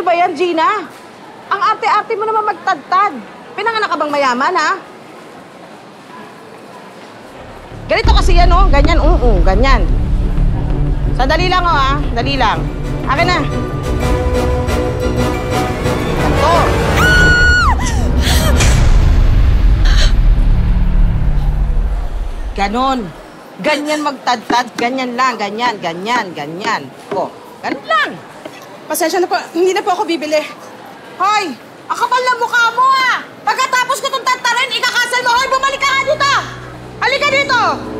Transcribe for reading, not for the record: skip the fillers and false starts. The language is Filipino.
Ano ba yan, Gina? Ang arte-arte mo naman magtadtad. Pinanganak ka bang mayaman, ha? Ganito kasi yan, oh. Ganyan, ganyan. Sandali lang, oh, ha? Dali lang. Akin na. Ito. Ganon. Ganyan magtadtad. Ganyan lang. Ganyan. Oh, ganun lang. Pasensya na po. Hindi na po ako bibili. Hoy! Ang kapal na mukha mo, ah! Pagkatapos ko itong tatarin, ikakasal mo. Hoy, bumalik ka nga dito! Halika dito!